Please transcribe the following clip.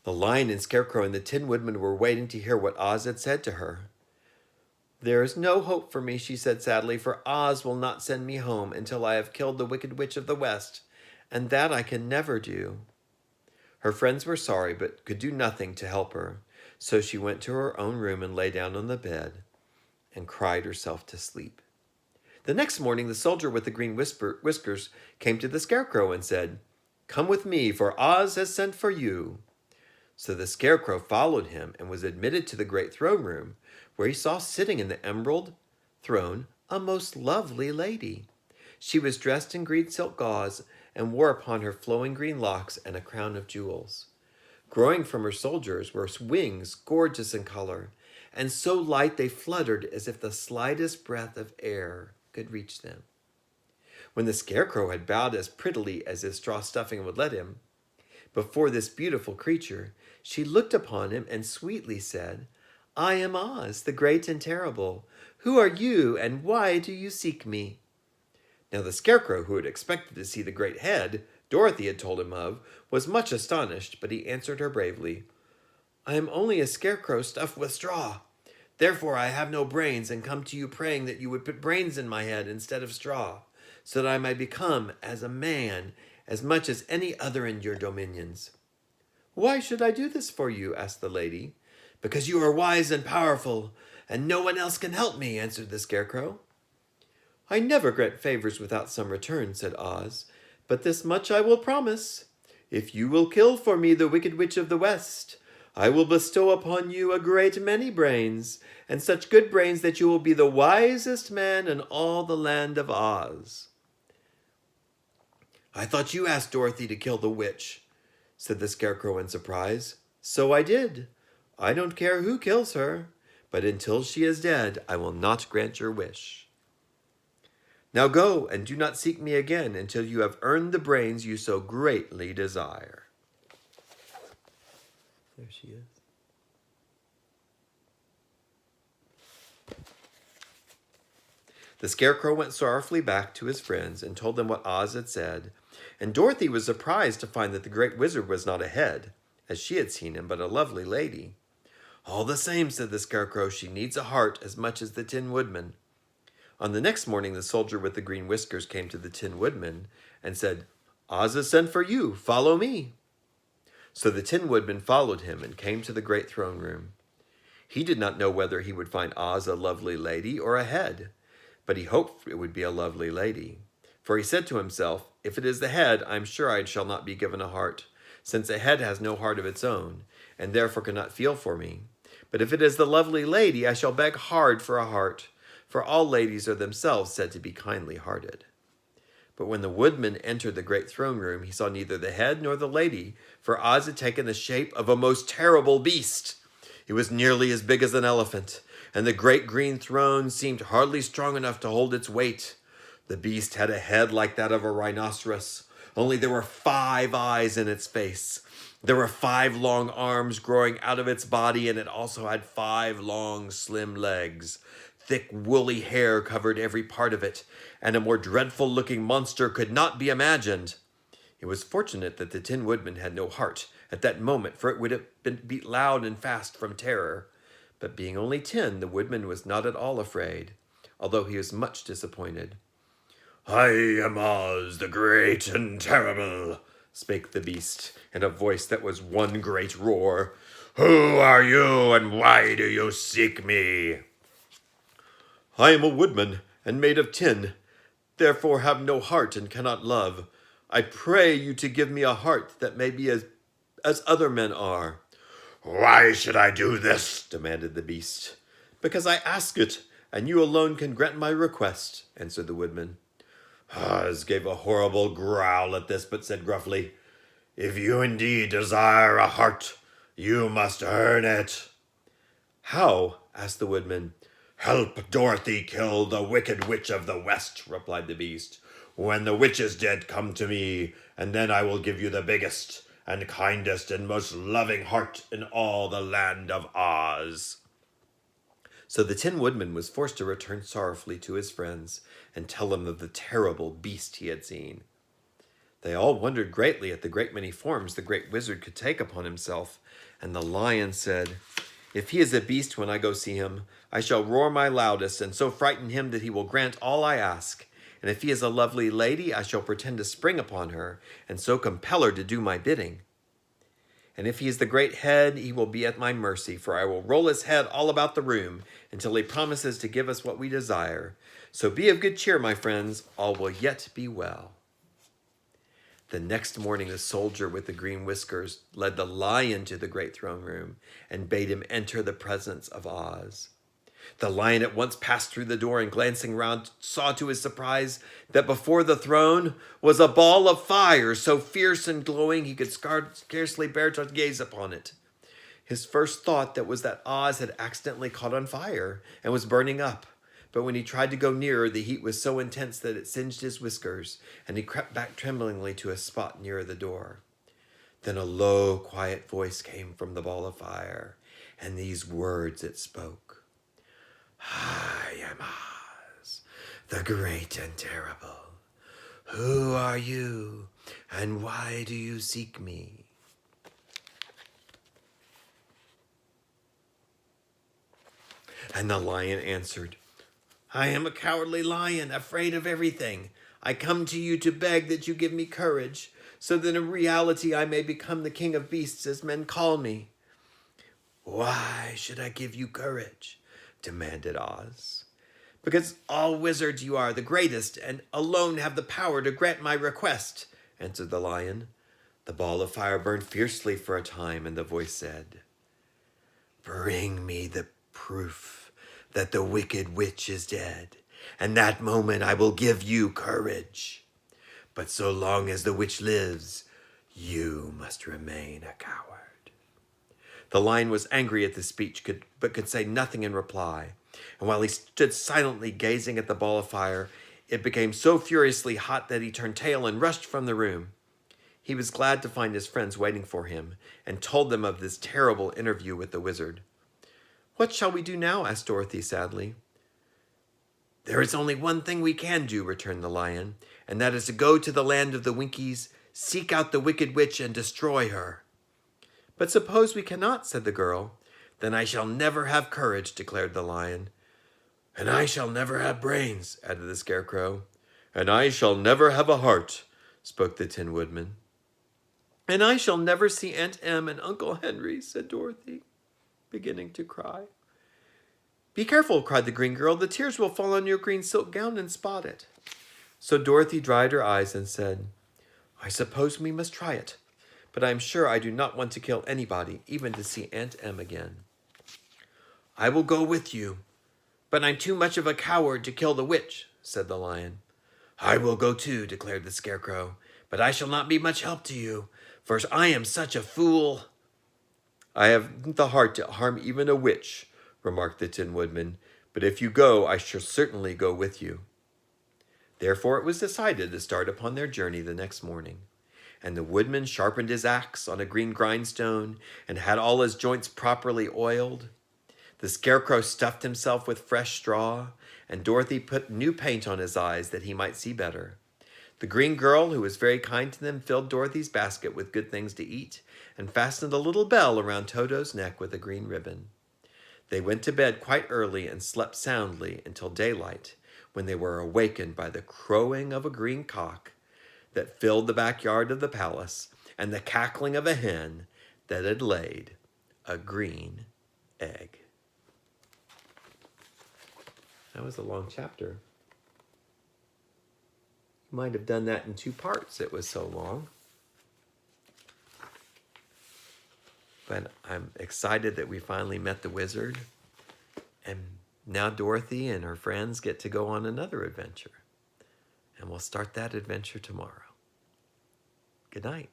The Lion and Scarecrow and the Tin Woodman were waiting to hear what Oz had said to her. "There is no hope for me," she said sadly, "for Oz will not send me home until I have killed the Wicked Witch of the West, and that I can never do." Her friends were sorry, but could do nothing to help her, so she went to her own room and lay down on the bed and cried herself to sleep. The next morning, the soldier with the green whiskers came to the Scarecrow and said, "Come with me, for Oz has sent for you." So the Scarecrow followed him and was admitted to the great throne room, where he saw sitting in the emerald throne a most lovely lady. She was dressed in green silk gauze and wore upon her flowing green locks and a crown of jewels. Growing from her shoulders were wings gorgeous in color, and so light they fluttered as if the slightest breath of air could reach them. When the Scarecrow had bowed as prettily as his straw stuffing would let him, before this beautiful creature, she looked upon him and sweetly said, "I am Oz, the great and terrible. Who are you, and why do you seek me?" Now the Scarecrow, who had expected to see the great head Dorothy had told him of, was much astonished, but he answered her bravely, "I am only a scarecrow stuffed with straw. Therefore I have no brains, and come to you praying that you would put brains in my head instead of straw, so that I may become as a man, as much as any other in your dominions." "Why should I do this for you?" asked the lady. "Because you are wise and powerful, and no one else can help me," answered the Scarecrow. "I never grant favors without some return," said Oz, "but this much I will promise. If you will kill for me the Wicked Witch of the West, I will bestow upon you a great many brains, and such good brains that you will be the wisest man in all the land of Oz." "I thought you asked Dorothy to kill the witch," said the Scarecrow in surprise. "So I did. I don't care who kills her, but until she is dead, I will not grant your wish. Now go, and do not seek me again until you have earned the brains you so greatly desire." There she is. The Scarecrow went sorrowfully back to his friends and told them what Oz had said, and Dorothy was surprised to find that the Great Wizard was not a head, as she had seen him, but a lovely lady. "All the same," said the Scarecrow, "she needs a heart as much as the Tin Woodman." On the next morning, the soldier with the green whiskers came to the Tin Woodman and said, "Oz has sent for you. Follow me." So the Tin Woodman followed him and came to the great throne room. He did not know whether he would find Oz a lovely lady or a head, but he hoped it would be a lovely lady. For he said to himself, "If it is the head, I am sure I shall not be given a heart, since a head has no heart of its own, and therefore cannot feel for me. But if it is the lovely lady, I shall beg hard for a heart, for all ladies are themselves said to be kindly-hearted." But when the woodman entered the great throne room, he saw neither the head nor the lady, for Oz had taken the shape of a most terrible beast. It was nearly as big as an elephant, and the great green throne seemed hardly strong enough to hold its weight. The beast had a head like that of a rhinoceros, only there were 5 eyes in its face. There were 5 long arms growing out of its body, and it also had 5 long, slim legs. Thick, woolly hair covered every part of it, and a more dreadful-looking monster could not be imagined. It was fortunate that the Tin Woodman had no heart at that moment, for it would have been beat loud and fast from terror. But being only tin, the Woodman was not at all afraid, although he was much disappointed. "I am Oz, the great and terrible," spake the beast, in a voice that was one great roar. "Who are you, and why do you seek me?" "I am a woodman, and made of tin, therefore have no heart and cannot love. I pray you to give me a heart that may be as other men are." "Why should I do this?" demanded the beast. "Because I ask it, and you alone can grant my request," answered the woodman. Oz gave a horrible growl at this, but said gruffly, "If you indeed desire a heart, you must earn it." "How?" asked the woodman. "Help Dorothy kill the Wicked Witch of the West," replied the beast. "When the witch is dead, come to me, and then I will give you the biggest and kindest and most loving heart in all the land of Oz." So the Tin Woodman was forced to return sorrowfully to his friends and tell them of the terrible beast he had seen. They all wondered greatly at the great many forms the great wizard could take upon himself, and the lion said, "If he is a beast when I go see him, I shall roar my loudest, and so frighten him that he will grant all I ask. And if he is a lovely lady, I shall pretend to spring upon her, and so compel her to do my bidding. And if he is the great head, he will be at my mercy, for I will roll his head all about the room until he promises to give us what we desire. So be of good cheer, my friends, all will yet be well." The next morning, the soldier with the green whiskers led the lion to the great throne room and bade him enter the presence of Oz. The lion at once passed through the door and, glancing round, saw to his surprise that before the throne was a ball of fire so fierce and glowing he could scarcely bear to gaze upon it. His first thought was that Oz had accidentally caught on fire and was burning up. But when he tried to go nearer, the heat was so intense that it singed his whiskers, and he crept back tremblingly to a spot nearer the door. Then a low, quiet voice came from the ball of fire, and these words it spoke: "I am Oz, the great and terrible. Who are you, and why do you seek me?" And the lion answered, "I am a cowardly lion, afraid of everything. I come to you to beg that you give me courage, so that in reality I may become the king of beasts as men call me." "Why should I give you courage?" demanded Oz. "Because all wizards you are the greatest, and alone have the power to grant my request," answered the lion. The ball of fire burned fiercely for a time, and the voice said, "Bring me the proof that the wicked witch is dead, and that moment I will give you courage. But so long as the witch lives, you must remain a coward." The lion was angry at this speech, but could say nothing in reply. And while he stood silently gazing at the ball of fire, it became so furiously hot that he turned tail and rushed from the room. He was glad to find his friends waiting for him, and told them of this terrible interview with the wizard. "What shall we do now?" asked Dorothy sadly. "There is only one thing we can do," returned the lion, "and that is to go to the land of the Winkies, seek out the wicked witch, and destroy her." "But suppose we cannot?" said the girl. "Then I shall never have courage," declared the lion. "And I shall never have brains," added the Scarecrow. "And I shall never have a heart," spoke the Tin Woodman. "And I shall never see Aunt Em and Uncle Henry," said Dorothy, beginning to cry. "Be careful," cried the green girl. "The tears will fall on your green silk gown and spot it." So Dorothy dried her eyes and said, "I suppose we must try it, but I am sure I do not want to kill anybody, even to see Aunt Em again." "I will go with you, but I'm too much of a coward to kill the witch," said the lion. "I will go too," declared the Scarecrow, "but I shall not be much help to you, for I am such a fool." "I haven't the heart to harm even a witch," remarked the Tin Woodman, "but if you go, I shall certainly go with you." Therefore it was decided to start upon their journey the next morning, and the woodman sharpened his axe on a green grindstone and had all his joints properly oiled. The Scarecrow stuffed himself with fresh straw, and Dorothy put new paint on his eyes that he might see better. The green girl, who was very kind to them, filled Dorothy's basket with good things to eat and fastened a little bell around Toto's neck with a green ribbon. They went to bed quite early and slept soundly until daylight, when they were awakened by the crowing of a green cock that filled the backyard of the palace and the cackling of a hen that had laid a green egg. That was a long chapter. Might have done that in 2 parts. It was so long. But I'm excited that we finally met the wizard. And now Dorothy and her friends get to go on another adventure. And we'll start that adventure tomorrow. Good night.